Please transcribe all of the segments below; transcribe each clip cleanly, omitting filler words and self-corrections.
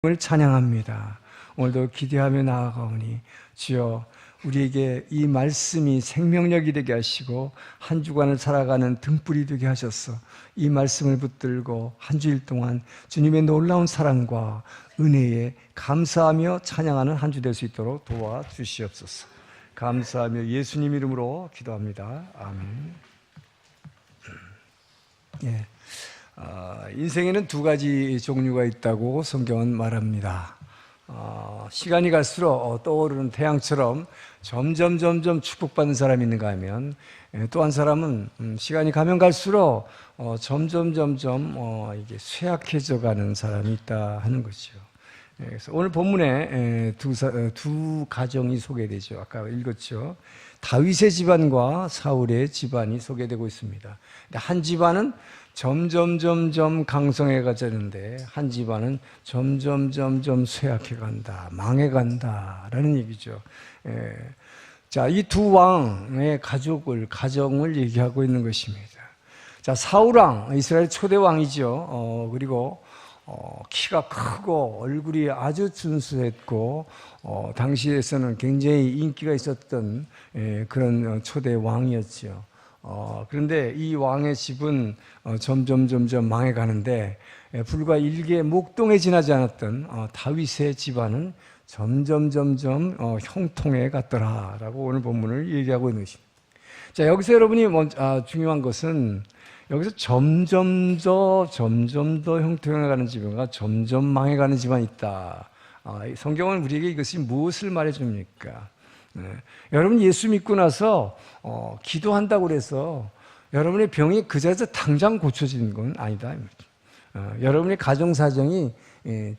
을 찬양합니다. 오늘도 기대하며 나아가오니 주여 우리에게 이 말씀이 생명력이 되게 하시고 한 주간을 살아가는 등불이 되게 하셔서 이 말씀을 붙들고 한 주일 동안 주님의 놀라운 사랑과 은혜에 감사하며 찬양하는 한 주 될 수 있도록 도와주시옵소서. 감사하며 예수님 이름으로 기도합니다. 아멘. 예. 인생에는 두 가지 종류가 있다고 성경은 말합니다. 시간이 갈수록 떠오르는 태양처럼 점점 축복받는 사람이 있는가 하면, 또 한 사람은 시간이 가면 갈수록 점점 이게 쇠약해져 가는 사람이 있다 하는 거죠. 그래서 오늘 본문에 두 가정이 소개되죠. 아까 읽었죠. 다윗의 집안과 사울의 집안이 소개되고 있습니다. 한 집안은 점점 강성해 가자는데 한 집안은 점점 쇠약해 간다, 망해 간다라는 얘기죠. 자, 이 두 왕의 가정을 얘기하고 있는 것입니다. 자, 사울 왕, 이스라엘 초대 왕이죠. 그리고 키가 크고 얼굴이 아주 준수했고 당시에서는 굉장히 인기가 있었던 그런 초대 왕이었죠. 그런데 이 왕의 집은 점점 망해가는데, 불과 일개 목동에 지나지 않았던 다윗의 집안은 점점 형통해 갔더라라고 오늘 본문을 얘기하고 있는 것입니다. 자, 여기서 여러분이 중요한 것은 여기서 점점 더 형통해가는 집안과 점점 망해가는 집안이 있다. 성경은 우리에게 이것이 무엇을 말해줍니까? 여러분 예수 믿고 나서 기도한다고 그래서 여러분의 병이 그 자리에서 당장 고쳐지는 건 아니다. 여러분의 가정 사정이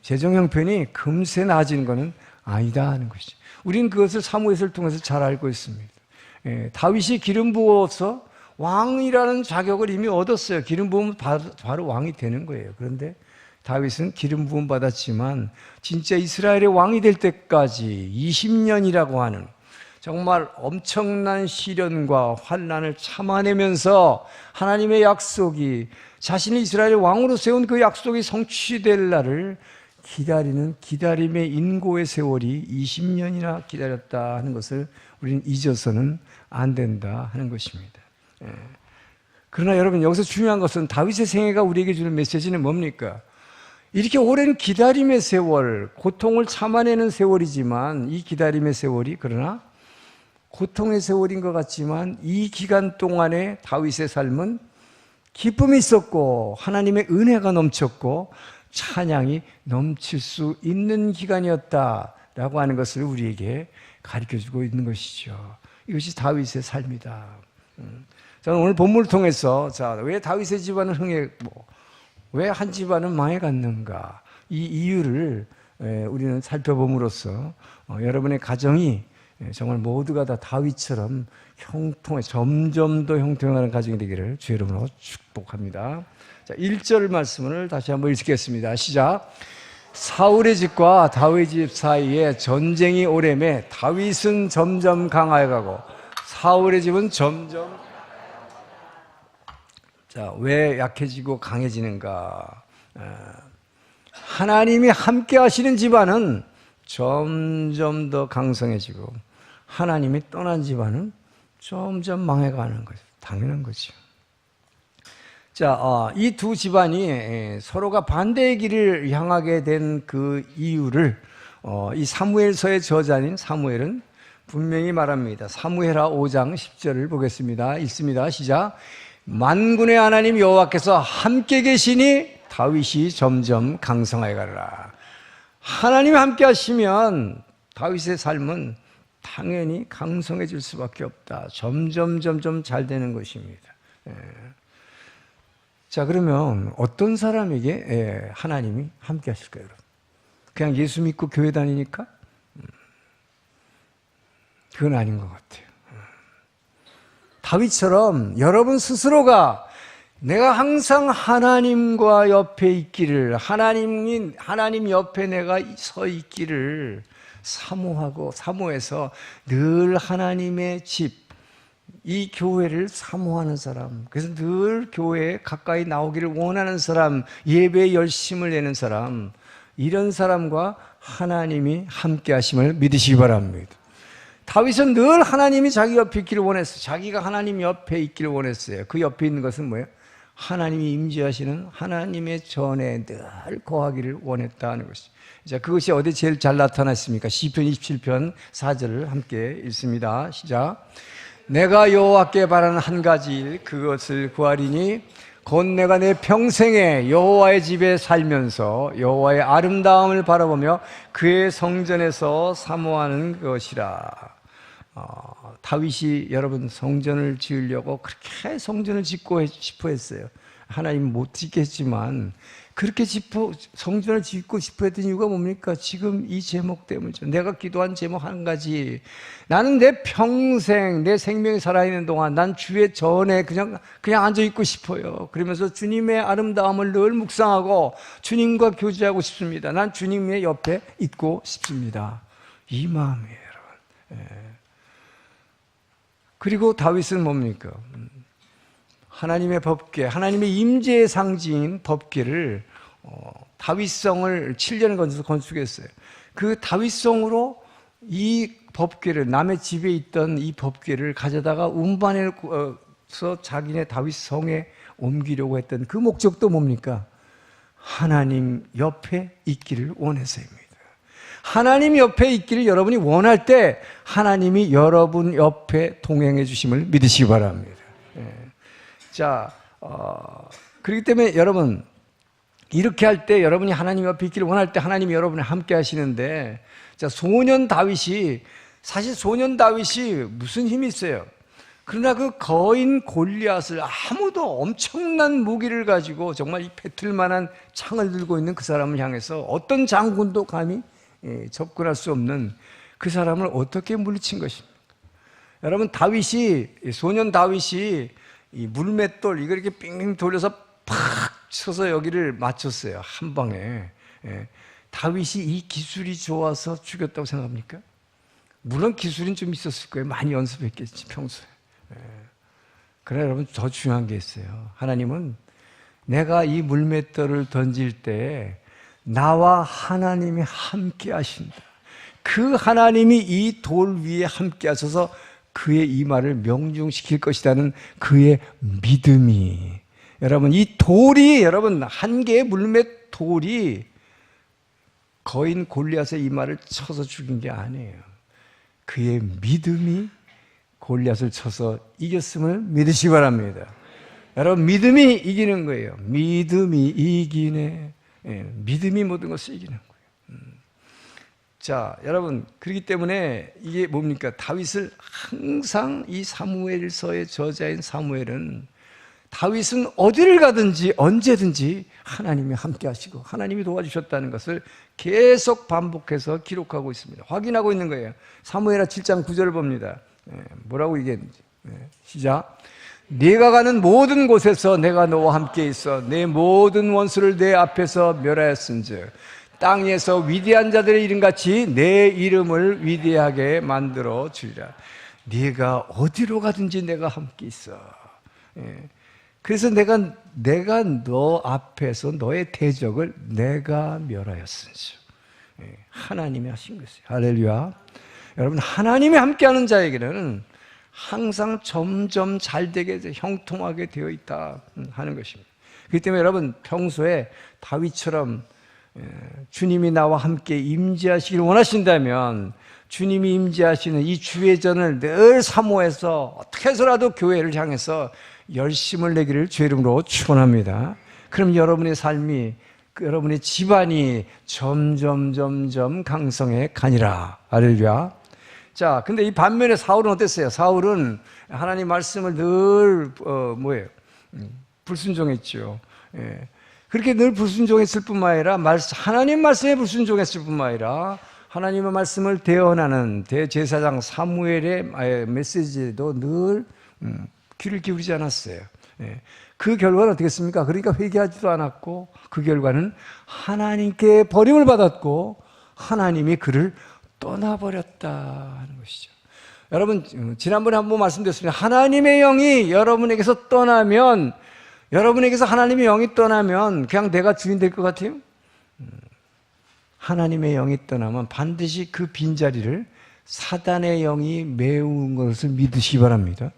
재정 형편이 금세 나아지는 것은 아니다 하는 것이죠. 우리는 그것을 사무엘을 통해서 잘 알고 있습니다. 다윗이 기름 부어서 왕이라는 자격을 이미 얻었어요. 기름 부으면 바로 왕이 되는 거예요. 그런데 다윗은 기름 부음 받았지만 진짜 이스라엘의 왕이 될 때까지 20년이라고 하는 정말 엄청난 시련과 환난을 참아내면서 하나님의 약속이, 자신을 이스라엘의 왕으로 세운 그 약속이 성취될 날을 기다리는 기다림의 인고의 세월이 20년이나 기다렸다 하는 것을 우리는 잊어서는 안 된다 하는 것입니다. 그러나 여러분, 여기서 중요한 것은 다윗의 생애가 우리에게 주는 메시지는 뭡니까? 이렇게 오랜 기다림의 세월, 고통을 참아내는 세월이지만, 이 기다림의 세월이 그러나 고통의 세월인 것 같지만 이 기간 동안에 다윗의 삶은 기쁨이 있었고 하나님의 은혜가 넘쳤고 찬양이 넘칠 수 있는 기간이었다라고 하는 것을 우리에게 가르쳐주고 있는 것이죠. 이것이 다윗의 삶이다. 저는 오늘 본문을 통해서 왜 다윗의 집안은 흥했고 왜 한 집안은 망해갔는가, 이 이유를 우리는 살펴봄으로써 여러분의 가정이 정말 모두가 다 다윗처럼 점점 더 형통하는 가정이 되기를 주의 이름으로 축복합니다. 자, 1절 말씀을 다시 한번 읽겠습니다. 시작. 사울의 집과 다윗의 집 사이에 전쟁이 오래매 다윗은 점점 강하여 가고 사울의 집은 점점. 자, 왜 약해지고 강해지는가? 하나님이 함께 하시는 집안은 점점 더 강성해지고 하나님이 떠난 집안은 점점 망해가는 거죠. 당연한 거죠. 자, 이 두 집안이 서로가 반대의 길을 향하게 된 그 이유를 이 사무엘서의 저자인 사무엘은 분명히 말합니다. 사무엘하 5장 10절을 보겠습니다. 읽습니다. 시작. 만군의 하나님 여호와께서 함께 계시니 다윗이 점점 강성하여 가리라. 하나님이 함께 하시면 다윗의 삶은 당연히 강성해질 수밖에 없다. 점점 잘 되는 것입니다. 자, 그러면 어떤 사람에게 하나님이 함께 하실까요? 여러분? 그냥 예수 믿고 교회 다니니까? 그건 아닌 것 같아요. 다윗처럼 여러분 스스로가 내가 항상 하나님과 옆에 있기를, 하나님 옆에 내가 서 있기를 사모해서 늘 하나님의 집, 이 교회를 사모하는 사람, 그래서 늘 교회에 가까이 나오기를 원하는 사람, 예배에 열심을 내는 사람, 이런 사람과 하나님이 함께 하심을 믿으시기 바랍니다. 다윗은 늘 하나님이 자기 옆에 있기를 원했어요. 자기가 하나님 옆에 있기를 원했어요. 그 옆에 있는 것은 뭐예요? 하나님이 임재하시는 하나님의 전에 늘 거하기를 원했다는 것이죠. 자, 그것이 어디 제일 잘 나타났습니까? 시편 27편 4절을 함께 읽습니다. 시작. 내가 여호와께 바라는 한 가지 일 그것을 구하리니 곧 내가 내 평생에 여호와의 집에 살면서 여호와의 아름다움을 바라보며 그의 성전에서 사모하는 것이라. 다윗이 여러분 성전을 지으려고 그렇게 성전을 짓고 싶어 했어요. 하나님 못 짓게 했지만 그렇게 성전을 짓고 싶어 했던 이유가 뭡니까? 지금 이 제목 때문이죠. 내가 기도한 제목 한 가지. 나는 내 평생 내 생명이 살아있는 동안 난 주의 전에 그냥 앉아 있고 싶어요. 그러면서 주님의 아름다움을 늘 묵상하고 주님과 교제하고 싶습니다. 난 주님의 옆에 있고 싶습니다. 이 마음이에요, 여러분. 그리고 다윗은 뭡니까? 하나님의 법궤, 하나님의 임재의 상징인 법궤를 다윗성을 7년 건축했어요. 그 다윗성으로 이 법궤를, 남의 집에 있던 이 법궤를 가져다가 운반해서 자기네 다윗성에 옮기려고 했던 그 목적도 뭡니까? 하나님 옆에 있기를 원해서입니다. 하나님 옆에 있기를 여러분이 원할 때 하나님이 여러분 옆에 동행해 주심을 믿으시기 바랍니다. 자, 그렇기 때문에 여러분 이렇게 할 때 여러분이 하나님 옆에 있기를 원할 때 하나님이 여러분을 함께 하시는데, 자, 소년 다윗이 무슨 힘이 있어요? 그러나 그 거인 골리앗을 아무도 엄청난 무기를 가지고 정말 이 배틀만한 창을 들고 있는 그 사람을 향해서 어떤 장군도 감히 접근할 수 없는 그 사람을 어떻게 물리친 것입니까? 여러분 소년 다윗이 이 물맷돌 이걸 이렇게 빙빙 돌려서 팍 쳐서 여기를 맞췄어요. 한 방에. 다윗이 이 기술이 좋아서 죽였다고 생각합니까? 물론 기술은 좀 있었을 거예요. 많이 연습했겠지 평소에. 그러나 여러분 더 중요한 게 있어요. 하나님은 내가 이 물맷돌을 던질 때 나와 하나님이 함께 하신다. 그 하나님이 이 돌 위에 함께 하셔서 그의 이 말을 명중시킬 것이라는 그의 믿음이, 여러분 이 돌이, 여러분 한 개의 물맷 돌이 거인 골리앗의 이 말을 쳐서 죽인 게 아니에요. 그의 믿음이 골리앗을 쳐서 이겼음을 믿으시기 바랍니다. 여러분 믿음이 이기는 거예요. 믿음이 이기네. 믿음이 모든 것을 이기는 거예요. 자, 여러분 그렇기 때문에 이게 뭡니까? 다윗을 항상 이 사무엘서의 저자인 사무엘은 다윗은 어디를 가든지 언제든지 하나님이 함께 하시고 하나님이 도와주셨다는 것을 계속 반복해서 기록하고 있습니다. 확인하고 있는 거예요. 사무엘하 7장 9절을 봅니다. 뭐라고 얘기했는지. 시작. 네가 가는 모든 곳에서 내가 너와 함께 있어 내 모든 원수를 내 앞에서 멸하였은즉 땅에서 위대한 자들의 이름같이 내 이름을 위대하게 만들어 주리라. 네가 어디로 가든지 내가 함께 있어. 그래서 내가 너 앞에서 너의 대적을 내가 멸하였은즉. 하나님이 하신 것이에요. 할렐루야. 여러분 하나님이 함께하는 자에게는 항상 점점 잘되게 형통하게 되어 있다 하는 것입니다. 그렇기 때문에 여러분 평소에 다윗처럼 주님이 나와 함께 임재하시길 원하신다면 주님이 임재하시는 이 주의 전을 늘 사모해서 어떻게 해서라도 교회를 향해서 열심을 내기를 주의 이름으로 축원합니다. 그럼 여러분의 삶이, 여러분의 집안이 점점 강성해 가니라. 할렐루야. 자, 근데 이 반면에 사울은 어땠어요? 사울은 하나님 말씀을 늘 불순종했죠. 그렇게 늘 불순종했을 뿐만 아니라 하나님 말씀에 불순종했을 뿐만 아니라 하나님의 말씀을 대언하는 대제사장 사무엘의 메시지에도 늘 귀를 기울이지 않았어요. 그 결과는 어떻겠습니까? 그러니까 회개하지도 않았고 그 결과는 하나님께 버림을 받았고 하나님이 그를 떠나버렸다 하는 것이죠. 여러분 지난번에 한번 말씀드렸습니다. 하나님의 영이 여러분에게서 떠나면, 여러분에게서 하나님의 영이 떠나면 그냥 내가 주인 될 것 같아요? 하나님의 영이 떠나면 반드시 그 빈자리를 사단의 영이 메운 것을 믿으시기 바랍니다.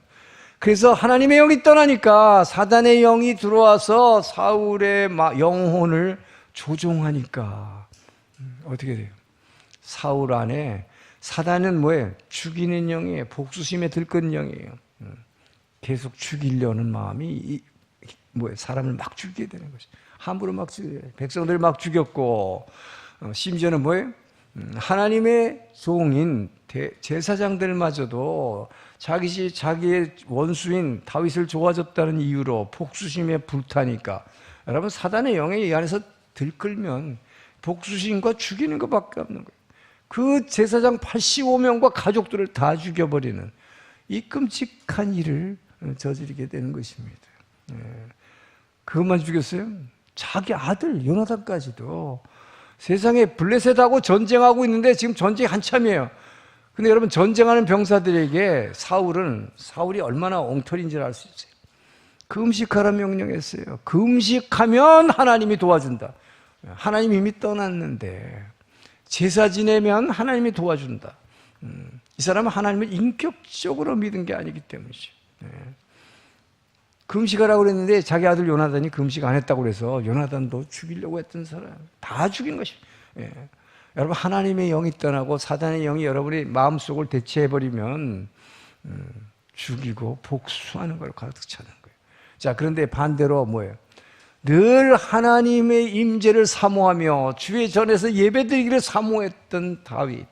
그래서 하나님의 영이 떠나니까 사단의 영이 들어와서 사울의 영혼을 조종하니까 어떻게 돼요? 사울 안에 사단은 뭐예요? 죽이는 영이에요. 복수심에 들끓는 영이에요. 계속 죽이려는 마음이 뭐예요? 사람을 막 죽이게 되는 것이. 함부로 막 죽여요. 백성들을 막 죽였고 심지어는 뭐예요? 하나님의 종인 제사장들마저도 자기의 원수인 다윗을 좋아졌다는 이유로 복수심에 불타니까, 여러분 사단의 영이 이 안에서 들끓면 복수심과 죽이는 것밖에 없는 거예요. 그 제사장 85명과 가족들을 다 죽여버리는 이 끔찍한 일을 저지르게 되는 것입니다. 그것만 죽였어요? 자기 아들 요나단까지도. 세상에 블레셋하고 전쟁하고 있는데 지금 전쟁이 한참이에요. 근데 여러분, 전쟁하는 병사들에게 사울이 얼마나 엉터리인지를 알 수 있어요. 금식하라 명령했어요. 금식하면 하나님이 도와준다. 하나님 이미 떠났는데 제사 지내면 하나님이 도와준다. 이 사람은 하나님을 인격적으로 믿은 게 아니기 때문이죠. 금식하라고 그랬는데 자기 아들 요나단이 금식 안 했다고 그래서 요나단도 죽이려고 했던 사람 다 죽인 것이에요. 여러분, 하나님의 영이 떠나고 사단의 영이 여러분의 마음속을 대체해버리면 죽이고 복수하는 걸 가득 차는 거예요. 자, 그런데 반대로 뭐예요? 늘 하나님의 임재를 사모하며 주의 전에서 예배드리기를 사모했던 다윗,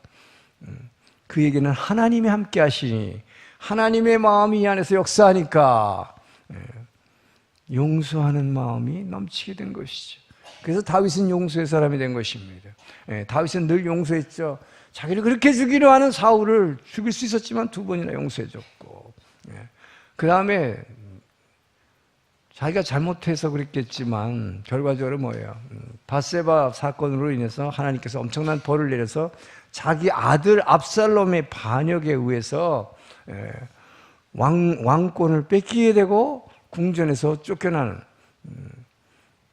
그에게는 하나님이 함께 하시니 하나님의 마음이 이 안에서 역사하니까 용서하는 마음이 넘치게 된 것이죠. 그래서 다윗은 용서의 사람이 된 것입니다. 다윗은 늘 용서했죠. 자기를 그렇게 죽이려 하는 사울을 죽일 수 있었지만 2번이나 용서해줬고, 그 다음에 자기가 잘못해서 그랬겠지만 결과적으로 뭐예요? 밧세바 사건으로 인해서 하나님께서 엄청난 벌을 내려서 자기 아들 압살롬의 반역에 의해서 왕권을 뺏기게 되고 궁전에서 쫓겨나는,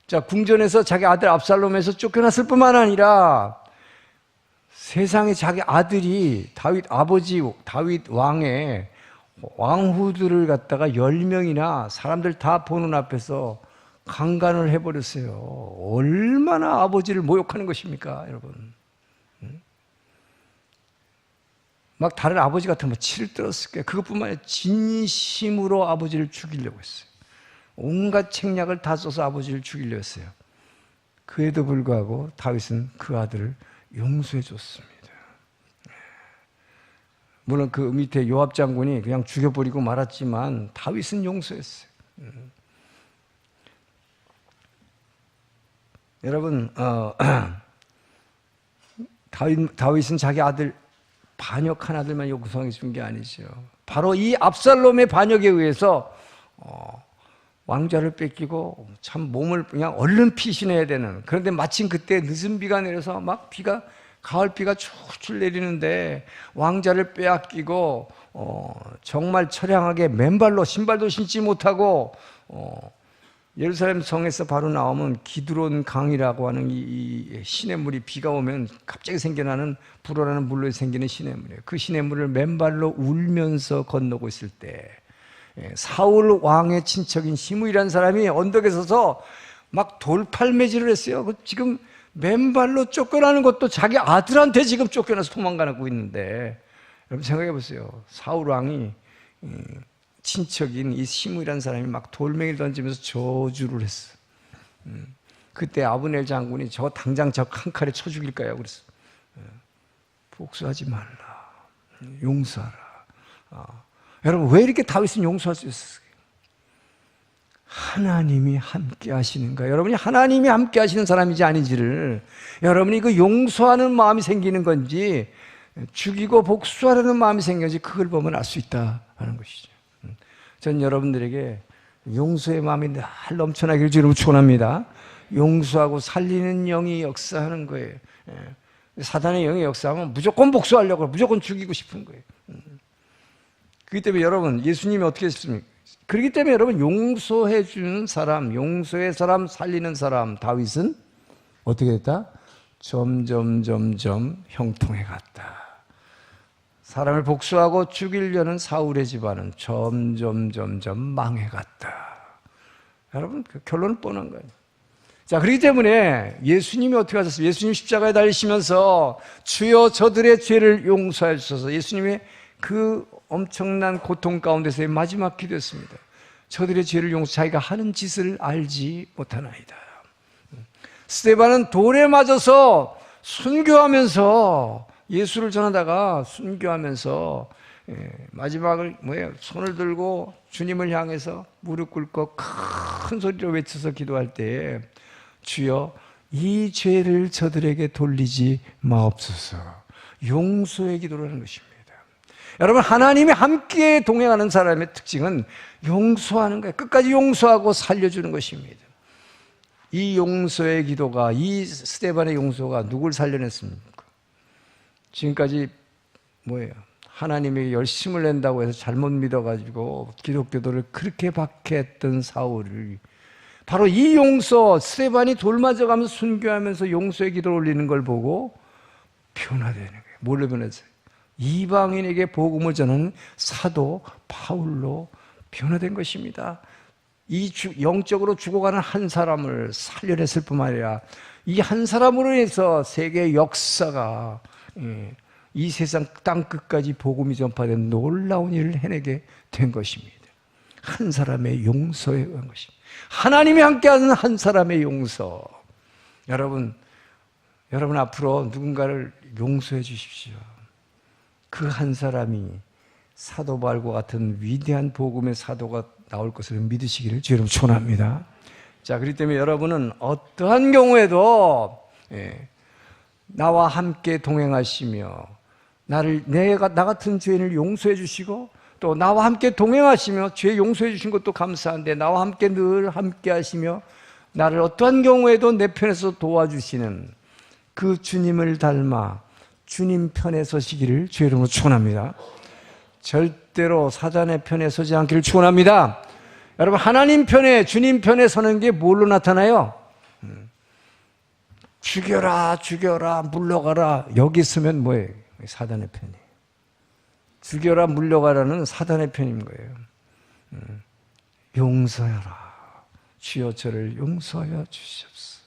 자, 궁전에서 자기 아들 압살롬에서 쫓겨났을 뿐만 아니라 세상에 자기 아들이 다윗 왕의 왕후들을 갖다가 10명이나 사람들 다 보는 앞에서 강간을 해버렸어요. 얼마나 아버지를 모욕하는 것입니까, 여러분? 막 다른 아버지 같으면 치를 들었을 거예요. 그것뿐만 아니라 진심으로 아버지를 죽이려고 했어요. 온갖 책략을 다 써서 아버지를 죽이려 했어요. 그에도 불구하고 다윗은 그 아들을 용서해 줬습니다. 물론 그 밑에 요압 장군이 그냥 죽여버리고 말았지만 다윗은 용서했어요. 여러분, 다윗은 자기 아들 반역한 아들만 요구성해 준 게 아니죠. 바로 이 압살롬의 반역에 의해서 왕좌를 뺏기고 참 몸을 그냥 얼른 피신해야 되는, 그런데 마침 그때 늦은 비가 내려서 막 가을비가 줄줄 내리는데 왕좌를 빼앗기고 정말 처량하게 맨발로 신발도 신지 못하고 예루살렘 성에서 바로 나오면 기드론 강이라고 하는 이 시냇물이 비가 오면 갑자기 생겨나는 불어나는 물로 생기는 시냇물이에요. 그 시냇물을 맨발로 울면서 건너고 있을 때 사울 왕의 친척인 시므이라는 사람이 언덕에 서서 막 돌팔매질을 했어요. 지금 맨발로 쫓겨나는 것도 자기 아들한테 지금 쫓겨나서 도망가고 있는데, 여러분 생각해 보세요. 사울 왕이 친척인 이 시므이라는 사람이 막 돌멩이를 던지면서 저주를 했어. 그때 아브넬 장군이 당장 저 한 칼에 쳐 죽일까요? 그랬어. 복수하지 말라, 용서하라. 여러분, 왜 이렇게 다윗은 용서할 수 있었어요? 하나님이 함께 하시는가? 여러분이 하나님이 함께 하시는 사람인지 아닌지를, 여러분이 그 용서하는 마음이 생기는 건지 죽이고 복수하려는 마음이 생기는지 그걸 보면 알 수 있다는 것이죠. 전 여러분들에게 용서의 마음이 늘 넘쳐나기를 주님으로 축원합니다. 용서하고 살리는 영이 역사하는 거예요. 사단의 영이 역사하면 무조건 복수하려고, 무조건 죽이고 싶은 거예요. 그렇기 때문에 여러분, 예수님이 어떻게 했습니까? 그렇기 때문에 여러분, 용서해 주는 사람, 용서의 사람, 살리는 사람 다윗은 어떻게 됐다? 점점 형통해 갔다. 사람을 복수하고 죽이려는 사울의 집안은 점점 망해 갔다. 여러분, 그 결론은 뻔한 거예요. 자, 그렇기 때문에 예수님이 어떻게 하셨어요? 예수님 십자가에 달리시면서 주여 저들의 죄를 용서해 주셔서 예수님의 그 엄청난 고통 가운데서의 마지막 기도였습니다. 저들의 죄를 용서, 자기가 하는 짓을 알지 못하나이다. 스데반은 돌에 맞아서 순교하면서 예수를 전하다가 순교하면서 마지막을 손을 들고 주님을 향해서 무릎 꿇고 큰 소리로 외쳐서 기도할 때에 주여 이 죄를 저들에게 돌리지 마옵소서. 용서의 기도를 하는 것입니다. 여러분, 하나님이 함께 동행하는 사람의 특징은 용서하는 거예요. 끝까지 용서하고 살려주는 것입니다. 이 용서의 기도가, 이 스데반의 용서가 누굴 살려냈습니까? 지금까지 하나님이 열심을 낸다고 해서 잘못 믿어가지고 기독교도를 그렇게 박해했던 사울을 바로 이 용서, 스데반이 돌 맞아가면서 순교하면서 용서의 기도를 올리는 걸 보고 변화되는 거예요. 뭘로 변했어요? 이방인에게 복음을 전하는 사도 바울로 변화된 것입니다. 이 영적으로 죽어가는 한 사람을 살려냈을 뿐만 아니라 이 한 사람으로 인해서 세계의 역사가 이 세상 땅끝까지 복음이 전파된 놀라운 일을 해내게 된 것입니다. 한 사람의 용서에 의한 것입니다. 하나님이 함께하는 한 사람의 용서. 여러분 앞으로 누군가를 용서해 주십시오. 그 한 사람이 사도 바울과 같은 위대한 복음의 사도가 나올 것을 믿으시기를 주님 축원합니다. 자, 그렇기 때문에 여러분은 어떠한 경우에도 나와 함께 동행하시며 나 같은 죄인을 용서해 주시고 또 나와 함께 동행하시며 죄 용서해 주신 것도 감사한데 나와 함께 늘 함께 하시며 나를 어떠한 경우에도 내 편에서 도와주시는 그 주님을 닮아 주님 편에 서시기를 주의 이름으로 축원합니다. 절대로 사단의 편에 서지 않기를 축원합니다. 여러분, 하나님 편에, 주님 편에 서는 게 뭘로 나타나요? 죽여라 물러가라. 여기 있으면 뭐예요? 사단의 편이에요. 죽여라 물러가라는 사단의 편인 거예요. 용서하라. 주여 저를 용서하여 주시옵소서.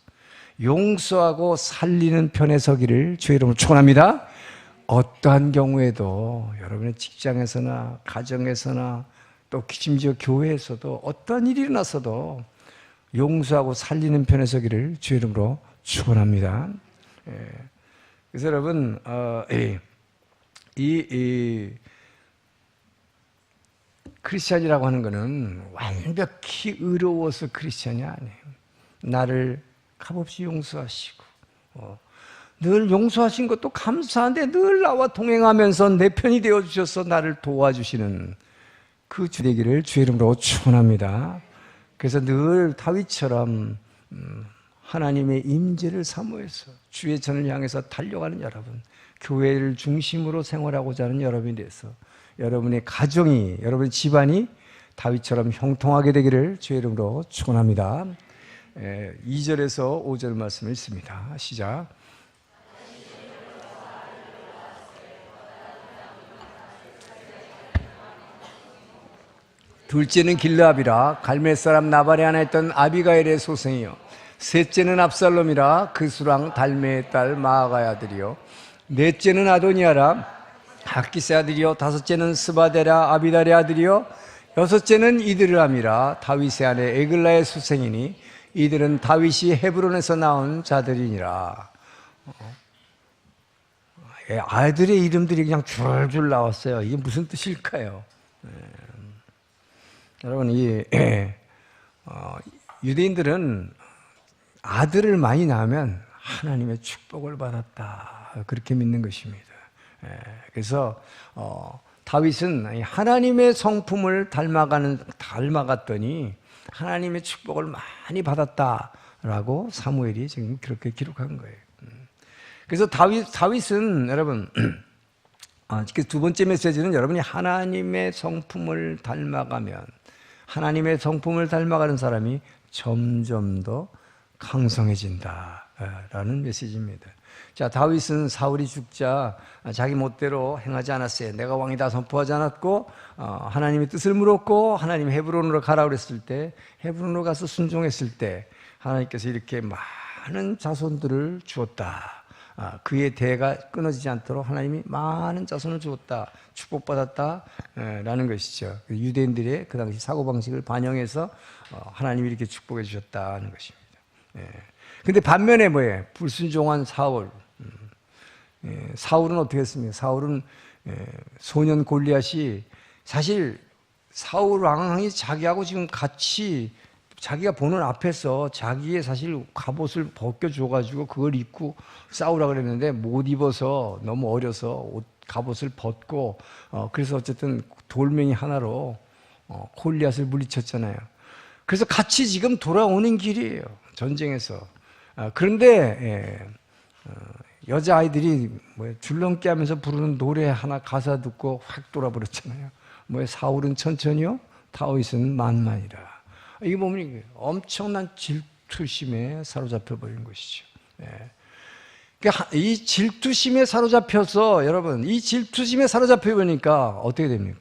용서하고 살리는 편에 서기를 주의 이름으로 축원합니다. 어떠한 경우에도 여러분의 직장에서나 가정에서나 또 심지어 교회에서도 어떠한 일이 일어나서도 용서하고 살리는 편에 서기를 주의 이름으로 축원합니다. 그래서 여러분, 크리스찬이라고 하는 것은 완벽히 의로워서 크리스찬이 아니에요. 나를 값없이 용서하시고 늘 용서하신 것도 감사한데 늘 나와 동행하면서 내 편이 되어주셔서 나를 도와주시는 그 주 되기를 주의 이름으로 축원합니다. 그래서 늘 다윗처럼 하나님의 임재를 사모해서 주의 전을 향해서 달려가는 여러분, 교회를 중심으로 생활하고자 하는 여러분이 돼서 여러분의 가정이, 여러분의 집안이 다윗처럼 형통하게 되기를 주의 이름으로 축원합니다. 2절에서 5절 말씀을 읽습니다. 시작. 둘째는 길르압이라 갈멜 사람 나발에 하나 있던 아비가일의 소생이요 셋째는 압살롬이라 그 수랑 달메의 딸 마아가의 아들이요 넷째는 아도니아라 학기스 아들이요 다섯째는 스바데라 아비달의 아들이요 여섯째는 이드람이라 다윗의 아내 에글라의 수생이니 이들은 다윗이 헤브론에서 나온 자들이니라. 아이들의 이름들이 그냥 줄줄 나왔어요. 이게 무슨 뜻일까요? 여러분, 유대인들은 아들을 많이 낳으면 하나님의 축복을 받았다, 그렇게 믿는 것입니다. 그래서 다윗은 하나님의 성품을 닮아갔더니 하나님의 축복을 많이 받았다라고 사무엘이 지금 그렇게 기록한 거예요. 그래서 다윗은 여러분, 두 번째 메시지는 여러분이 하나님의 성품을 닮아가면, 하나님의 성품을 닮아가는 사람이 점점 더 강성해진다 라는 메시지입니다. 자, 다윗은 사울이 죽자 자기 멋대로 행하지 않았어요. 내가 왕이다 선포하지 않았고, 하나님의 뜻을 물었고, 하나님 헤브론으로 가라 그랬을 때, 헤브론으로 가서 순종했을 때 하나님께서 이렇게 많은 자손들을 주었다. 그의 대가 끊어지지 않도록 하나님이 많은 자손을 주었다, 축복받았다 라는 것이죠. 유대인들의 그 당시 사고방식을 반영해서 하나님이 이렇게 축복해 주셨다는 것입니다. 근데 반면에 뭐예요? 불순종한 사울. 사울은 어떻게 했습니까? 사울은 소년 골리앗이, 사실 사울 왕이 자기하고 지금 같이 자기가 보는 앞에서 자기의 사실 갑옷을 벗겨줘가지고 그걸 입고 싸우라 그랬는데 못 입어서, 너무 어려서 갑옷을 벗고, 그래서 어쨌든 돌멩이 하나로 골리앗을 물리쳤잖아요. 그래서 같이 지금 돌아오는 길이에요, 전쟁에서. 그런데 여자아이들이 줄넘기 하면서 부르는 노래 하나 가사 듣고 확 돌아버렸잖아요. 사울은 천천히요, 다윗은 만만이라. 이게 보면 엄청난 질투심에 사로잡혀 버린 것이죠. 이 질투심에 사로잡혀서, 여러분, 이 질투심에 사로잡혀 보니까 어떻게 됩니까?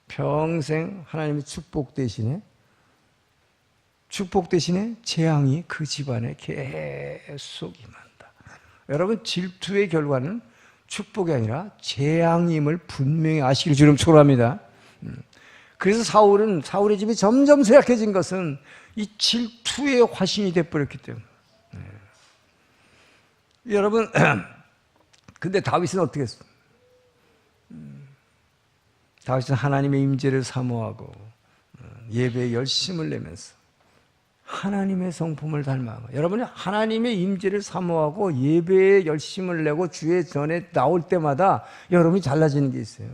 평생 하나님의 축복 대신에 재앙이 그 집안에 계속 임한다. 여러분, 질투의 결과는 축복이 아니라 재앙임을 분명히 아시길 주름 축원합니다. 그래서 사울의 집이 점점 쇠약해진 것은 이 질투의 화신이 돼버렸기 때문에. 여러분, 근데 다윗은 어떻게 했어요? 다윗은 하나님의 임재를 사모하고 예배에 열심을 내면서 하나님의 성품을 닮아가. 여러분이 하나님의 임재를 사모하고 예배에 열심을 내고 주의 전에 나올 때마다 여러분이 달라지는 게 있어요.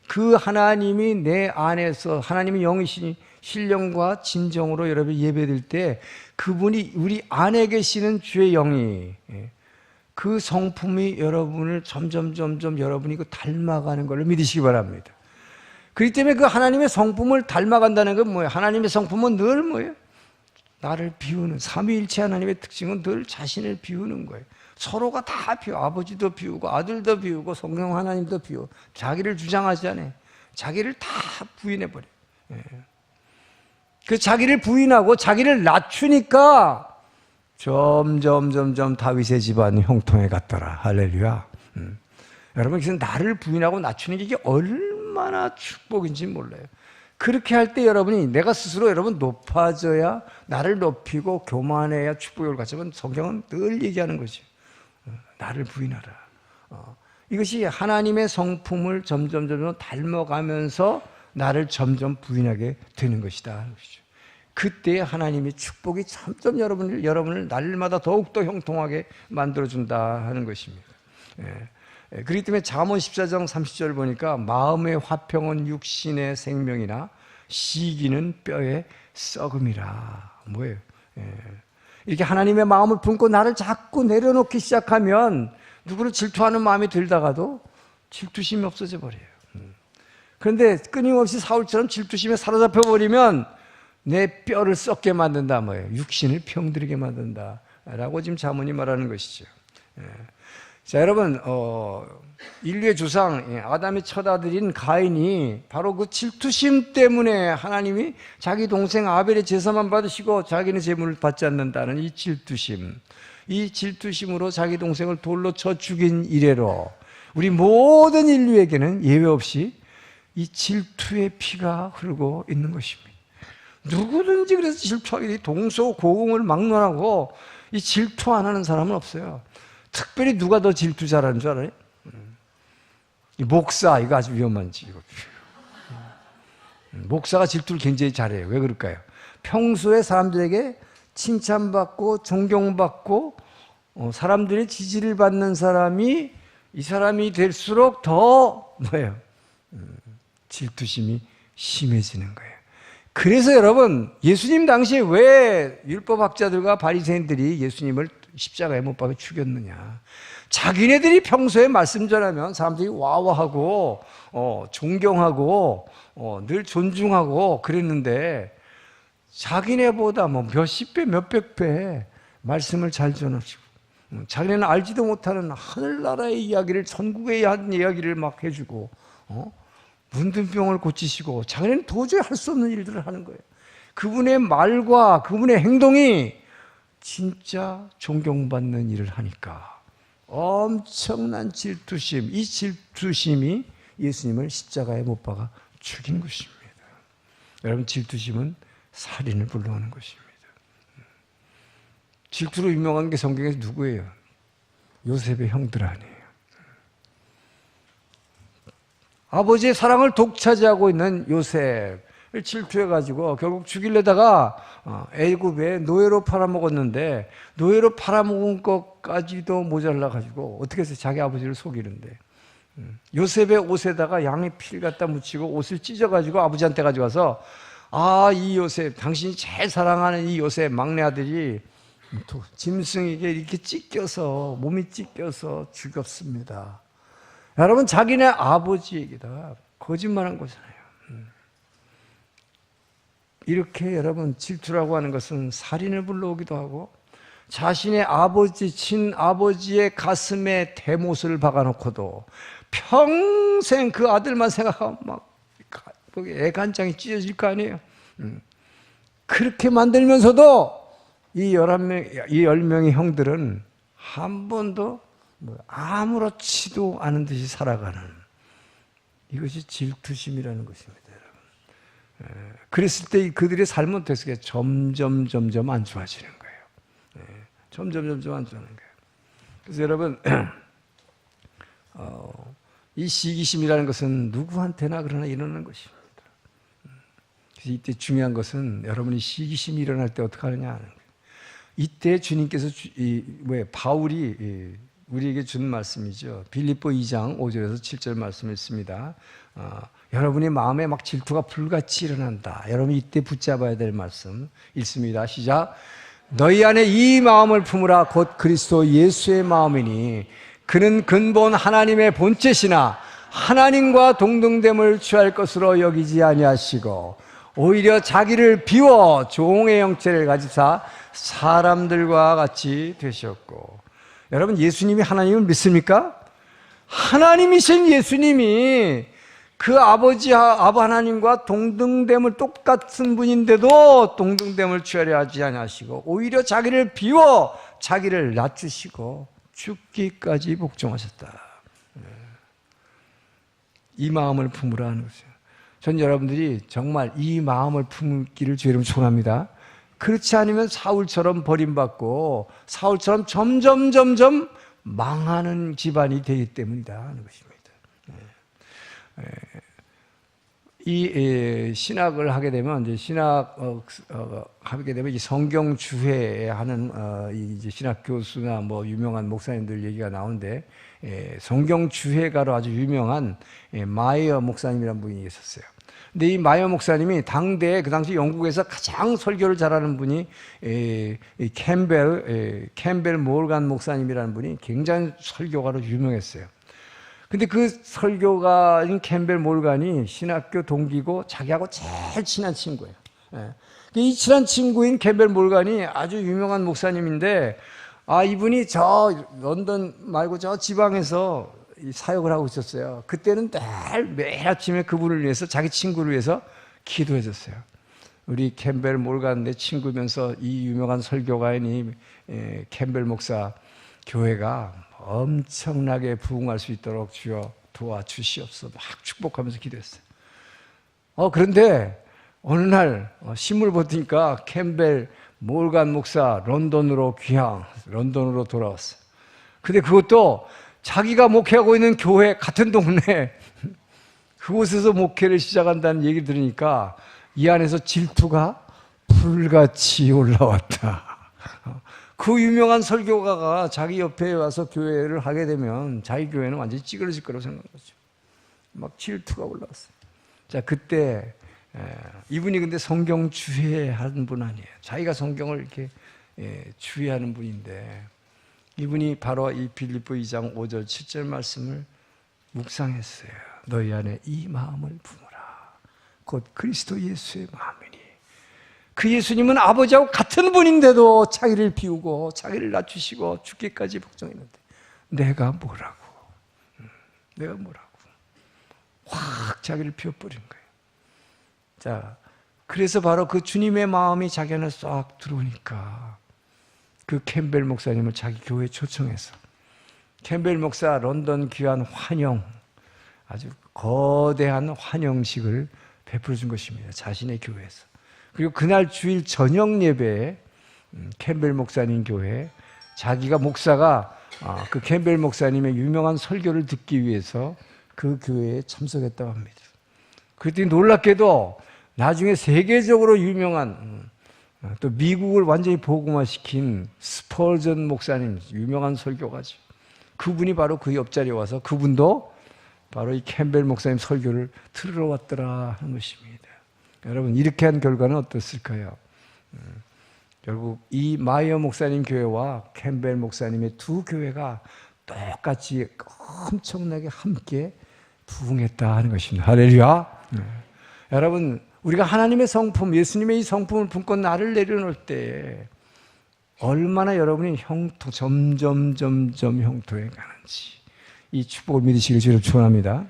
그 하나님이 내 안에서, 하나님의 영이신 신령과 진정으로 여러분이 예배드릴 때 그분이 우리 안에 계시는 주의 영이, 그 성품이 여러분을 점점 여러분이 그 닮아가는 걸 믿으시기 바랍니다. 그렇기 때문에 그 하나님의 성품을 닮아간다는 건 뭐예요? 하나님의 성품은 늘 뭐예요? 나를 비우는, 삼위일체 하나님의 특징은 늘 자신을 비우는 거예요. 서로가 다 비워. 아버지도 비우고 아들도 비우고 성령 하나님도 비우고, 자기를 주장하지 않아요. 자기를 다 부인해버려요. 그 자기를 부인하고 자기를 낮추니까 점점 다윗의 집안이 형통해 갔더라. 할렐루야. 여러분, 그래서 나를 부인하고 낮추는 게 이게 얼마나 축복인지 몰라요. 그렇게 할 때 여러분이, 내가 스스로 여러분 높아져야, 나를 높이고 교만해야 축복을 갖지만 성경은 늘 얘기하는 거죠. 나를 부인하라. 이것이 하나님의 성품을 점점 닮아가면서 나를 점점 부인하게 되는 것이다 하는 것이죠. 그때 하나님의 축복이 점점 여러분을 날마다 더욱더 형통하게 만들어준다 하는 것입니다. 그렇기 때문에 잠언 14장 30절 보니까 마음의 화평은 육신의 생명이나 시기는 뼈의 썩음이라. 뭐예요? 이렇게 하나님의 마음을 품고 나를 자꾸 내려놓기 시작하면 누구를 질투하는 마음이 들다가도 질투심이 없어져 버려요. 그런데 끊임없이 사울처럼 질투심에 사로잡혀 버리면 내 뼈를 썩게 만든다, 뭐예요? 육신을 병들게 만든다 라고 지금 잠언이 말하는 것이죠. 자, 여러분, 인류의 조상 아담의 첫 아들인 가인이 바로 그 질투심 때문에 하나님이 자기 동생 아벨의 제사만 받으시고 자기는 제물을 받지 않는다는 이 질투심으로 자기 동생을 돌로 쳐 죽인 이래로 우리 모든 인류에게는 예외 없이 이 질투의 피가 흐르고 있는 것입니다. 누구든지 그래서 질투하게 돼. 동서고금을 막론하고 이 질투 안 하는 사람은 없어요. 특별히 누가 더 질투 잘하는 줄 알아요? 이 목사, 이거 아주 위험한지. 목사가 질투를 굉장히 잘해요. 왜 그럴까요? 평소에 사람들에게 칭찬받고 존경받고 사람들의 지지를 받는 사람이 이 사람이 될수록 더 뭐예요? 질투심이 심해지는 거예요. 그래서 여러분, 예수님 당시에 왜 율법학자들과 바리새인들이 예수님을 십자가에 못 박아 죽였느냐? 자기네들이 평소에 말씀 전하면 사람들이 와와하고 존경하고 늘 존중하고 그랬는데 자기네보다 뭐 몇십 배, 몇백 배 말씀을 잘 전하시고, 자기네는 알지도 못하는 하늘나라의 이야기를, 천국의 이야기를 막 해주고, 문둥병을 고치시고, 자기네는 도저히 할 수 없는 일들을 하는 거예요. 그분의 말과 그분의 행동이 진짜 존경받는 일을 하니까 엄청난 질투심, 이 질투심이 예수님을 십자가에 못 박아 죽인 것입니다. 여러분, 질투심은 살인을 불러오는 것입니다. 질투로 유명한 게 성경에서 누구예요? 요셉의 형들 아니에요. 아버지의 사랑을 독차지하고 있는 요셉을 질투해가지고 결국 죽이려다가 애굽에 노예로 팔아먹었는데, 노예로 팔아먹은 것까지도 모자라가지고 어떻게 해서 자기 아버지를 속이는데, 요셉의 옷에다가 양의 피를 갖다 묻히고 옷을 찢어가지고 아버지한테 가져가서, 이 요셉, 당신이 제일 사랑하는 이 요셉 막내 아들이 짐승에게 이렇게 찢겨서, 몸이 찢겨서 죽었습니다. 여러분, 자기네 아버지에게다 거짓말한 거잖아요. 이렇게 여러분, 질투라고 하는 것은 살인을 불러오기도 하고, 자신의 아버지, 친아버지의 가슴에 대못을 박아놓고도 평생 그 아들만 생각하면 막 애간장이 찢어질 거 아니에요. 그렇게 만들면서도 이 10명의 형들은 한 번도 아무렇지도 않은 듯이 살아가는, 이것이 질투심이라는 것입니다, 여러분. 그랬을 때 그들의 삶은 어떻게 점점 안 좋아지는 거예요. 점점 안 좋아지는 거예요. 그래서 여러분, 이 시기심이라는 것은 누구한테나 그러나 일어나는 것입니다. 그래서 이때 중요한 것은 여러분이 시기심이 일어날 때 어떻게 하느냐 하는 거예요. 이때 주님께서 바울이 우리에게 준 말씀이죠. 빌립보 2장 5절에서 7절 말씀을 있습니다. 여러분의 마음에 막 질투가 불같이 일어난다. 여러분이 이때 붙잡아야 될 말씀 읽습니다. 시작. 너희 안에 이 마음을 품으라. 곧 그리스도 예수의 마음이니 그는 근본 하나님의 본체시나 하나님과 동등됨을 취할 것으로 여기지 아니하시고 오히려 자기를 비워 종의 형체를 가지사 사람들과 같이 되셨고. 여러분, 예수님이 하나님을 믿습니까? 하나님이신 예수님이 그 아버지 하나님과 동등됨을, 똑같은 분인데도 동등됨을 취하려 하지 아니하시고 오히려 자기를 비워 자기를 낮추시고 죽기까지 복종하셨다. 이 마음을 품으라 하는 것이죠. 전 여러분들이 정말 이 마음을 품기를 주의 이름으로 축원합니다. 그렇지 않으면 사울처럼 버림받고 사울처럼 점점 망하는 집안이 되기 때문이다 하는 것입니다. 이 신학을 하게 되면, 이제 하게 되면 이 성경 주회에 하는 이제 신학 교수나 뭐 유명한 목사님들 얘기가 나오는데, 성경 주회가로 아주 유명한 마이어 목사님이라는 분이 있었어요. 근데 이 마이어 목사님이 당대에 그 당시 영국에서 가장 설교를 잘하는 분이 캠벨 모르간 목사님이라는 분이 굉장히 설교가로 유명했어요. 근데 그 설교가인 캠벨 모르간이 신학교 동기고 자기하고 제일 친한 친구예요. 이 친한 친구인 캠벨 모르간이 아주 유명한 목사님인데, 이분이 저 런던 말고 저 지방에서 사역을 하고 있었어요. 그때는 매일 아침에 그분을 위해서, 자기 친구를 위해서 기도해 줬어요. 우리 캠벨 모르간 내 친구면서 이 유명한 설교가인 캠벨 목사 교회가 엄청나게 부흥할 수 있도록 주여 도와주시옵소서 막 축복하면서 기도했어요. 그런데 어느 날 신문을 보니까 캠벨 모르간 목사 런던으로 돌아왔어요. 근데 그것도 자기가 목회하고 있는 교회 같은 동네 그곳에서 목회를 시작한다는 얘기를 들으니까 이 안에서 질투가 불같이 올라왔다. 그 유명한 설교가가 자기 옆에 와서 교회를 하게 되면 자기 교회는 완전히 찌그러질 거라고 생각한 거죠. 막 질투가 올라왔어요. 자, 그때 이분이 근데 성경 주회하는 분 아니에요. 자기가 성경을 이렇게 주회하는 분인데, 이분이 바로 이 빌립보 2장 5절 7절 말씀을 묵상했어요. 너희 안에 이 마음을 품으라. 곧 그리스도 예수의 마음이니 그 예수님은 아버지하고 같은 분인데도 자기를 비우고 자기를 낮추시고 죽기까지 복종했는데 내가 뭐라고? 내가 뭐라고? 확 자기를 비워버린 거예요. 자, 그래서 바로 그 주님의 마음이 자기 안에 싹 들어오니까 그 캠벨 목사님을 자기 교회에 초청해서 캠벨 목사 런던 귀환 환영, 아주 거대한 환영식을 베풀어 준 것입니다. 자신의 교회에서. 그리고 그날 주일 저녁 예배에 캠벨 목사님 교회, 자기가 목사가 그 캠벨 목사님의 유명한 설교를 듣기 위해서 그 교회에 참석했다고 합니다. 그랬더니 놀랍게도 나중에 세계적으로 유명한 또 미국을 완전히 복음화시킨 스펄전 목사님, 유명한 설교가죠. 그분이 바로 그 옆자리에 와서 그분도 바로 이 캠벨 목사님 설교를 들으러 왔더라 하는 것입니다. 여러분, 이렇게 한 결과는 어떻을까요? 결국 이 마이어 목사님 교회와 캠벨 목사님의 두 교회가 똑같이 엄청나게 함께 부흥했다 하는 것입니다. 할렐루야. 여러분, 우리가 하나님의 성품, 예수님의 이 성품을 품고 나를 내려놓을 때 얼마나 여러분이 점점 형통해 가는지 이 축복을 믿으시길 주님 축원합니다.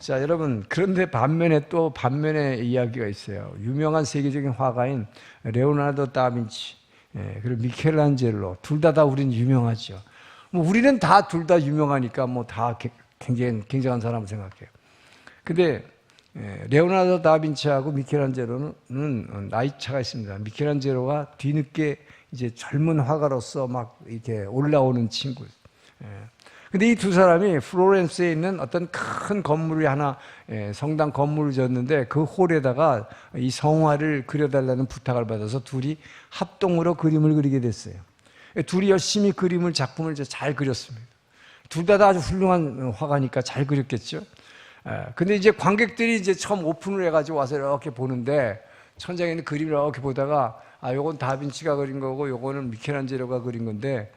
자, 여러분, 그런데 반면에 이야기가 있어요. 유명한 세계적인 화가인 레오나르도 다빈치, 그리고 미켈란젤로, 둘 다 우리는 유명하죠. 뭐 우리는 둘 다 유명하니까 뭐 다 굉장한 사람을 생각해요. 근데 레오나르도 다빈치하고 미켈란젤로는 나이 차가 있습니다. 미켈란젤로가 뒤늦게 이제 젊은 화가로서 막 이렇게 올라오는 친구. 근데 이 두 사람이 플로렌스에 있는 어떤 큰 건물이 하나, 성당 건물을 졌는데 그 홀에다가 이 성화를 그려달라는 부탁을 받아서 둘이 합동으로 그림을 그리게 됐어요. 둘이 열심히 작품을 잘 그렸습니다. 둘 다 아주 훌륭한 화가니까 잘 그렸겠죠. 근데 이제 관객들이 이제 처음 오픈을 해가지고 와서 이렇게 보는데 천장에 있는 그림을 이렇게 보다가 요건 다빈치가 그린 거고 요거는 미켈란젤로가 그린 건데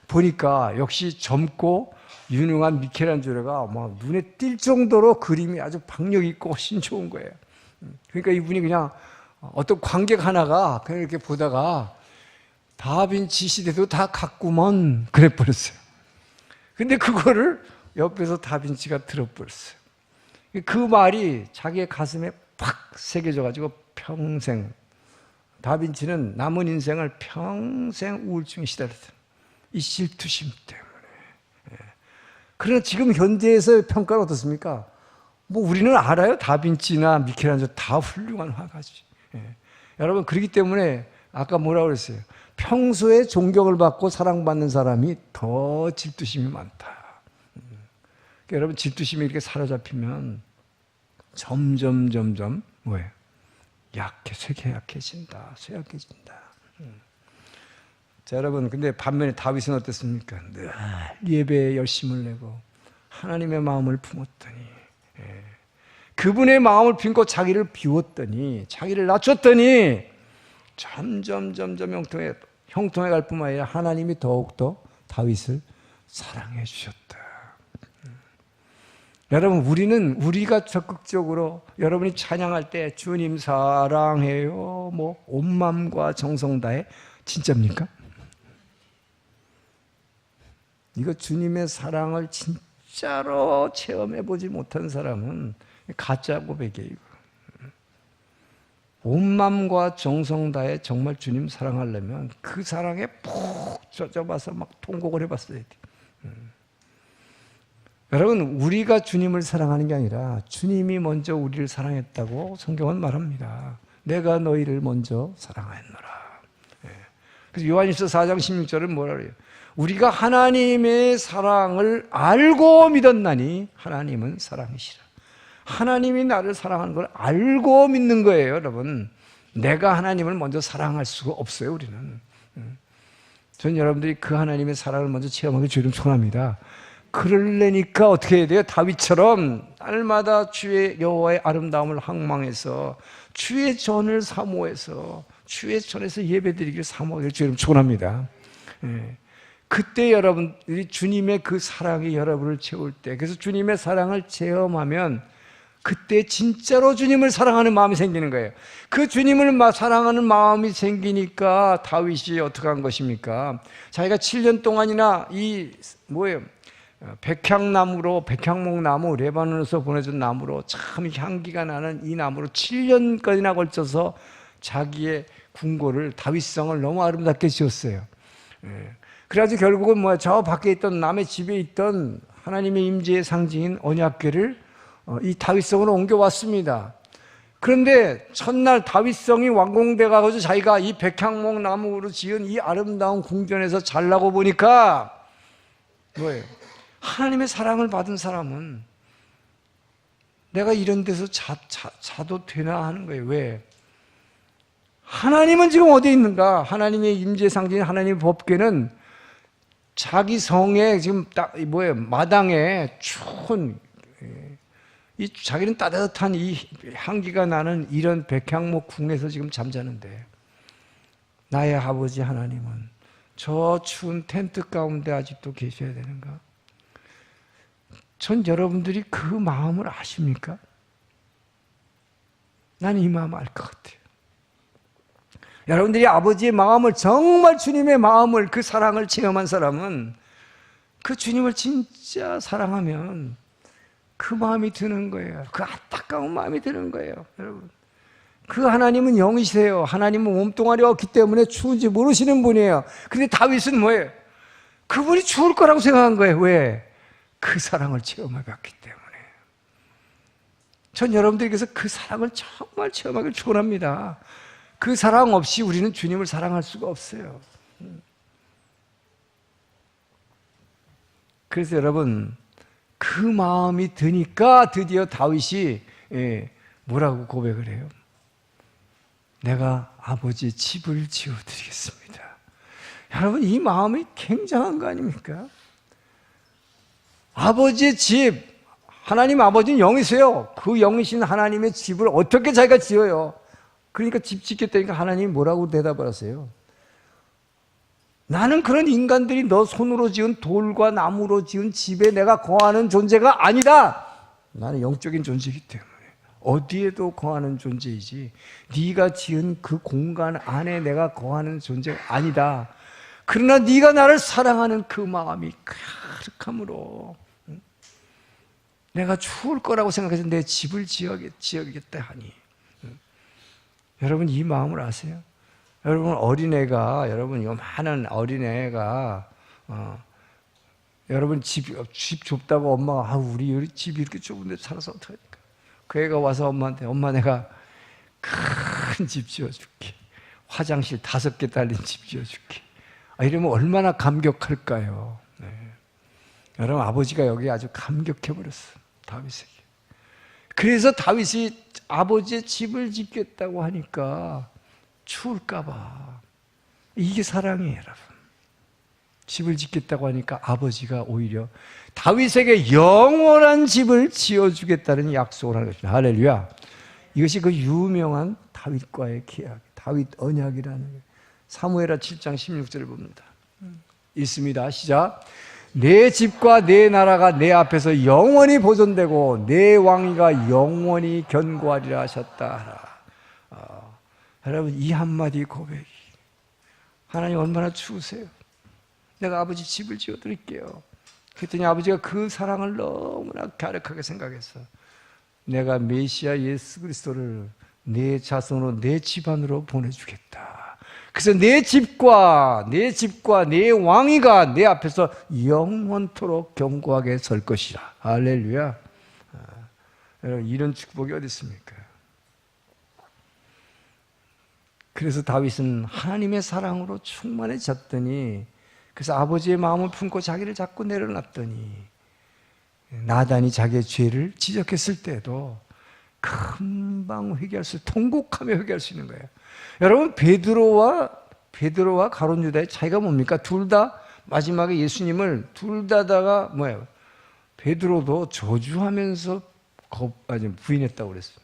보니까 역시 젊고 유능한 미켈란젤로가 막 눈에 띌 정도로 그림이 아주 박력 있고 신좋은 거예요. 그러니까 이분이 그냥 어떤 관객 하나가 그냥 이렇게 보다가 다빈치 시대도 다 갔구먼 그래 버렸어요. 근데 그거를 옆에서 다빈치가 들어버렸어요. 그 말이 자기의 가슴에 팍 새겨져가지고 평생, 다빈치는 남은 인생을 평생 우울증에 시달렸어요. 이 질투심 때문에. 그러나 지금 현대에서 평가는 어떻습니까? 뭐 우리는 알아요. 다빈치나 미켈란젤로 다 훌륭한 화가지. 여러분, 그렇기 때문에 아까 뭐라고 그랬어요? 평소에 존경을 받고 사랑받는 사람이 더 질투심이 많다. 그러니까 여러분, 질투심이 이렇게 사로잡히면 점점 뭐예요? 쇠약해진다. 자, 여러분, 근데 반면에 다윗은 어땠습니까? 늘 예배에 열심을 내고 하나님의 마음을 품었더니, 그분의 마음을 품고 자기를 비웠더니, 자기를 낮췄더니 점점 형통해 갈 뿐만 아니라 하나님이 더욱더 다윗을 사랑해 주셨다. 여러분, 우리가 적극적으로 여러분이 찬양할 때 주님 사랑해요, 뭐 온 마음과 정성 다해, 진짜입니까? 이거 주님의 사랑을 진짜로 체험해 보지 못한 사람은 가짜 고백이에요. 온 마음과 정성 다해 정말 주님 사랑하려면 그 사랑에 푹 젖어봐서 막 통곡을 해봤어야 돼요. 여러분, 우리가 주님을 사랑하는 게 아니라 주님이 먼저 우리를 사랑했다고 성경은 말합니다. 내가 너희를 먼저 사랑하였노라. 그래서 요한일서 4장 16절은 뭐라 그래요? 우리가 하나님의 사랑을 알고 믿었나니 하나님은 사랑이시라. 하나님이 나를 사랑하는 걸 알고 믿는 거예요, 여러분. 내가 하나님을 먼저 사랑할 수가 없어요, 우리는. 전 여러분들이 그 하나님의 사랑을 먼저 체험하기 주님 축원합니다. 그러려니까 어떻게 해야 돼요? 다윗처럼 날마다 주의 여호와의 아름다움을 항망해서 주의 전을 사모해서 주의 전에서 예배드리기를 사모하기를 주님 축원합니다. 그때 여러분들이 주님의 그 사랑이 여러분을 채울 때, 그래서 주님의 사랑을 체험하면 그때 진짜로 주님을 사랑하는 마음이 생기는 거예요. 그 주님을 사랑하는 마음이 생기니까 다윗이 어떻게 한 것입니까? 자기가 7년 동안이나 백향목나무, 레바논에서 보내준 나무로 참 향기가 나는 이 나무로 7년까지나 걸쳐서 자기의 궁궐을, 다윗성을 너무 아름답게 지었어요. 그래가지고 결국은 저 밖에 있던 남의 집에 있던 하나님의 임재의 상징인 언약궤를 이 다윗성으로 옮겨왔습니다. 그런데 첫날 다윗성이 완공돼 가지고 자기가 이 백향목 나무로 지은 이 아름다운 궁전에서 잘라고 보니까 뭐예요? 하나님의 사랑을 받은 사람은 내가 이런 데서 자도 되나 하는 거예요. 왜? 하나님은 지금 어디 있는가? 하나님의 임재 상징인 하나님의 법궤는 자기 성에 지금 마당에 추운 자기는 따뜻한 이 향기가 나는 이런 백향목 궁에서 지금 잠자는데 나의 아버지 하나님은 저 추운 텐트 가운데 아직도 계셔야 되는가? 전 여러분들이 그 마음을 아십니까? 나는 이 마음 알 것 같아요. 여러분들이 아버지의 마음을, 정말 주님의 마음을, 그 사랑을 체험한 사람은 그 주님을 진짜 사랑하면 그 마음이 드는 거예요. 그 안타까운 마음이 드는 거예요. 여러분, 그 하나님은 영이세요. 하나님은 몸뚱아리가 없기 때문에 추운지 모르시는 분이에요. 근데 다윗은 뭐예요? 그분이 추울 거라고 생각한 거예요. 왜? 그 사랑을 체험해봤기 때문에. 전 여러분들께서 그 사랑을 정말 체험하길 축원합니다. 그 사랑 없이 우리는 주님을 사랑할 수가 없어요. 그래서 여러분, 그 마음이 드니까 드디어 다윗이 뭐라고 고백을 해요? 내가 아버지의 집을 지어드리겠습니다. 여러분, 이 마음이 굉장한 거 아닙니까? 아버지의 집, 하나님 아버지는 영이세요. 그 영이신 하나님의 집을 어떻게 자기가 지어요? 그러니까 집 짓겠다니까 하나님이 뭐라고 대답을 하세요? 나는 그런 인간들이 너 손으로 지은 돌과 나무로 지은 집에 내가 거하는 존재가 아니다. 나는 영적인 존재이기 때문에 어디에도 거하는 존재이지 네가 지은 그 공간 안에 내가 거하는 존재가 아니다. 그러나 네가 나를 사랑하는 그 마음이 가득함으로 내가 추울 거라고 생각해서 내 집을 지어야겠다 하니, 여러분 이 마음을 아세요? 여러분 여러분 요만한 어린애가 여러분 집 좁다고 엄마가 우리 집이 이렇게 좁은데 살아서 어떡합니까? 그 애가 와서 엄마한테 엄마 내가 큰 집 지어줄게. 화장실 5개 달린 집 지어줄게. 이러면 얼마나 감격할까요? 네. 여러분 아버지가 여기 아주 감격해버렸어. 다윗에게. 그래서 다윗이 아버지의 집을 짓겠다고 하니까 추울까봐. 이게 사랑이에요, 여러분. 집을 짓겠다고 하니까 아버지가 오히려 다윗에게 영원한 집을 지어주겠다는 약속을 하는 것입니다. 할렐루야. 이것이 그 유명한 다윗과의 계약, 다윗 언약이라는 사무엘하 7장 16절을 봅니다. 읽습니다. 시작. 내 집과 내 나라가 내 앞에서 영원히 보존되고 내 왕위가 영원히 견고하리라 하셨다. 여러분 이 한마디 고백이 하나님 얼마나 추우세요? 내가 아버지 집을 지어드릴게요. 그랬더니 아버지가 그 사랑을 너무나 갸륵하게 생각해서 내가 메시아 예수 그리스도를 내 자손으로 내 집안으로 보내주겠다. 그래서 내 집과 내 왕위가 내 앞에서 영원토록 견고하게 설 것이라. 할렐루야. 여러분 이런 축복이 어디 있습니까? 그래서 다윗은 하나님의 사랑으로 충만해졌더니, 그래서 아버지의 마음을 품고 자기를 자꾸 내려놨더니 나단이 자기의 죄를 지적했을 때도 금방 회개할 수, 통곡하며 회개할 수 있는 거예요. 여러분 베드로와 가룟 유다의 차이가 뭡니까? 둘 다 마지막에 예수님을 둘 다다가 뭐예요? 베드로도 저주하면서 부인했다고 그랬어요.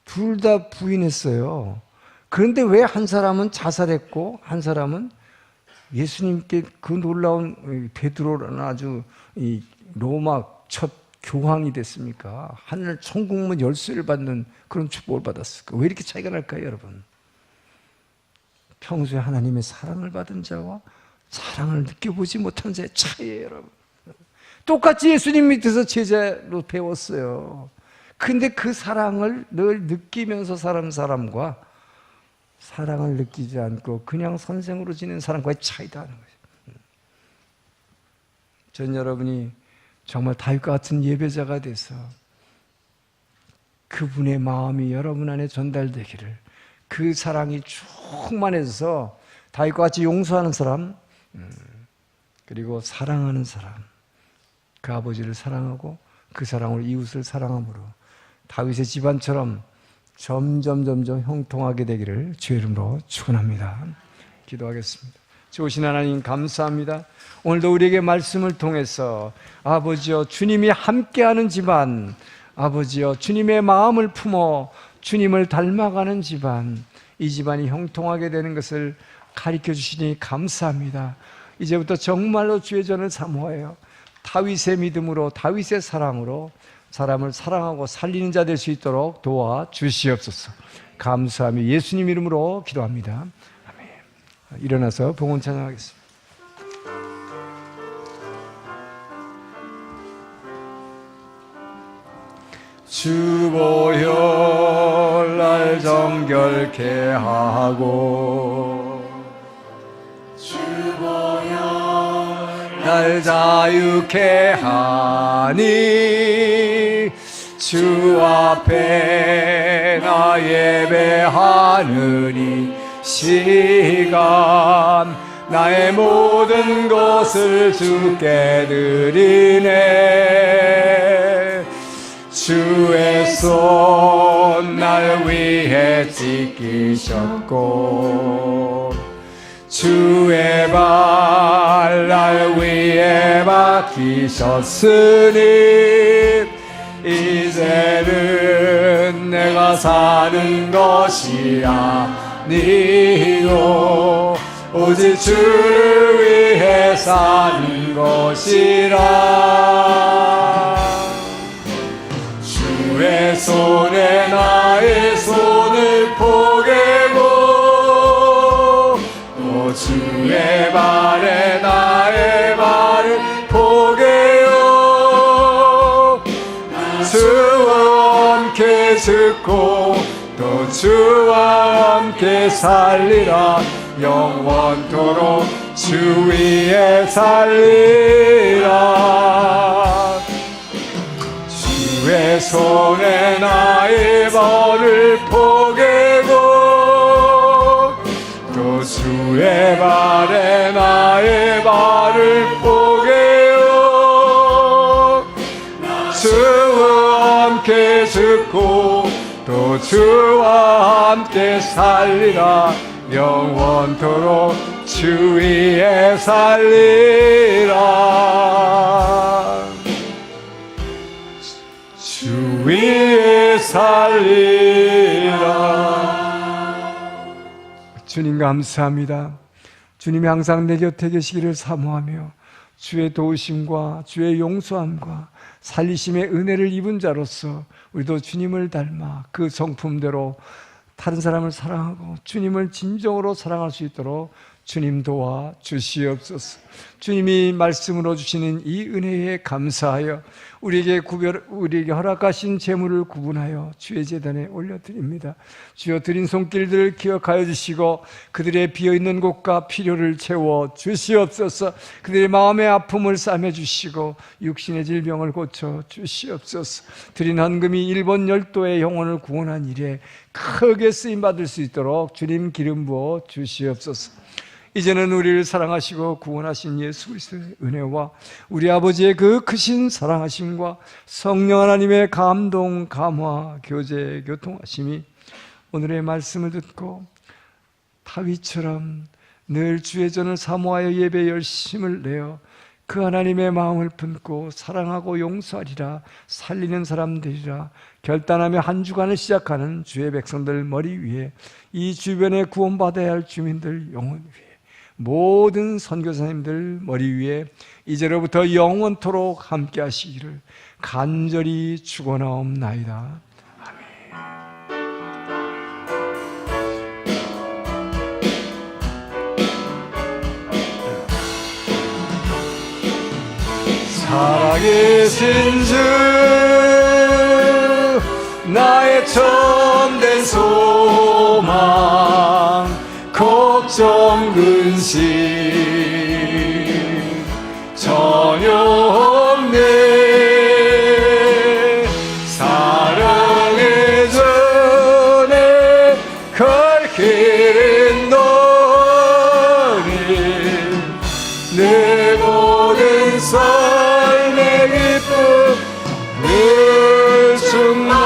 둘 다 부인했어요. 그런데 왜 한 사람은 자살했고 한 사람은 예수님께 그 놀라운 베드로라는 아주 이 로마 첫 교황이 됐습니까? 하늘 천국문 열쇠를 받는 그런 축복을 받았을까? 왜 이렇게 차이가 날까요, 여러분? 평소에 하나님의 사랑을 받은 자와 사랑을 느껴보지 못한 자의 차이예요, 여러분. 똑같이 예수님 밑에서 제자로 배웠어요. 근데 그 사랑을 늘 느끼면서 사는 사람과 사랑을 느끼지 않고 그냥 선생으로 지낸 사람과의 차이다 하는 거죠. 전 여러분이 정말 다윗과 같은 예배자가 돼서 그분의 마음이 여러분 안에 전달되기를, 그 사랑이 충만해져서 다윗과 같이 용서하는 사람, 그리고 사랑하는 사람, 그 아버지를 사랑하고 그 사랑으로 이웃을 사랑함으로 다윗의 집안처럼 점점 형통하게 되기를 주의 이름으로 축원합니다. 기도하겠습니다. 좋으신 하나님 감사합니다. 오늘도 우리에게 말씀을 통해서 아버지여, 주님이 함께하는 집안, 아버지여, 주님의 마음을 품어 주님을 닮아가는 집안, 이 집안이 형통하게 되는 것을 가르쳐 주시니 감사합니다. 이제부터 정말로 주의 전을 사모하여 다윗의 믿음으로, 다윗의 사랑으로 사람을 사랑하고 살리는 자 될 수 있도록 도와 주시옵소서. 감사하며 예수님 이름으로 기도합니다. 아멘. 일어나서 봉헌 찬양하겠습니다. 주 보혈 날 정결케 하고 주 보혈 날 자유케 하니 주 앞에 나 예배하느니 시간 나의 모든 것을 주께 드리네. 주의 손 날 위해 찢기셨고 주의 발 날 위해 박히셨으니 이제는 내가 사는 것이 아니요 오직 주를 위해 사는 것이라. 주의 손에 나의 손을 포개고 또 주의 발에 나의 발을 포개요. 주와 함께 죽고 또 주와 함께 살리라. 영원토록 주 위에 살리라. 주의 손에 나의 발을 포개고 또 주의 발에 나의 발을 포개요. 주와 함께 죽고 또 주와 함께 살리라. 영원토록 주 위에 살리라. 주 위에 살리라. 주님 감사합니다. 주님이 항상 내 곁에 계시기를 사모하며 주의 도우심과 주의 용서함과 살리심의 은혜를 입은 자로서 우리도 주님을 닮아 그 성품대로 다른 사람을 사랑하고 주님을 진정으로 사랑할 수 있도록 주님 도와 주시옵소서. 주님이 말씀으로 주시는 이 은혜에 감사하여 우리에게 허락하신 재물을 구분하여 주의 제단에 올려드립니다. 주여, 드린 손길들을 기억하여 주시고 그들의 비어있는 곳과 필요를 채워 주시옵소서. 그들의 마음의 아픔을 싸매 주시고 육신의 질병을 고쳐 주시옵소서. 드린 헌금이 일본 열도의 영혼을 구원한 일에 크게 쓰임받을 수 있도록 주님 기름 부어 주시옵소서. 이제는 우리를 사랑하시고 구원하신 예수 그리스도의 은혜와 우리 아버지의 그 크신 사랑하심과 성령 하나님의 감동, 감화, 교제, 교통하심이 오늘의 말씀을 듣고 다윗처럼 늘 주의 전을 사모하여 예배 열심을 내어 그 하나님의 마음을 품고 사랑하고 용서하리라, 살리는 사람 되리라 결단하며 한 주간을 시작하는 주의 백성들 머리 위에, 이 주변에 구원받아야 할 주민들 영혼 위에, 모든 선교사님들 머리 위에 이제로부터 영원토록 함께 하시기를 간절히 축원하옵나이다. 살아계신 주 나의 참된 소망 걱정 근심 전혀 없네. 사랑의 전에 갈 길은 너니 내 모든 삶의 기쁨 늘 충만해.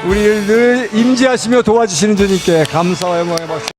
우리를 늘 임재하시며 도와주시는 주님께 감사와 영광의 박수.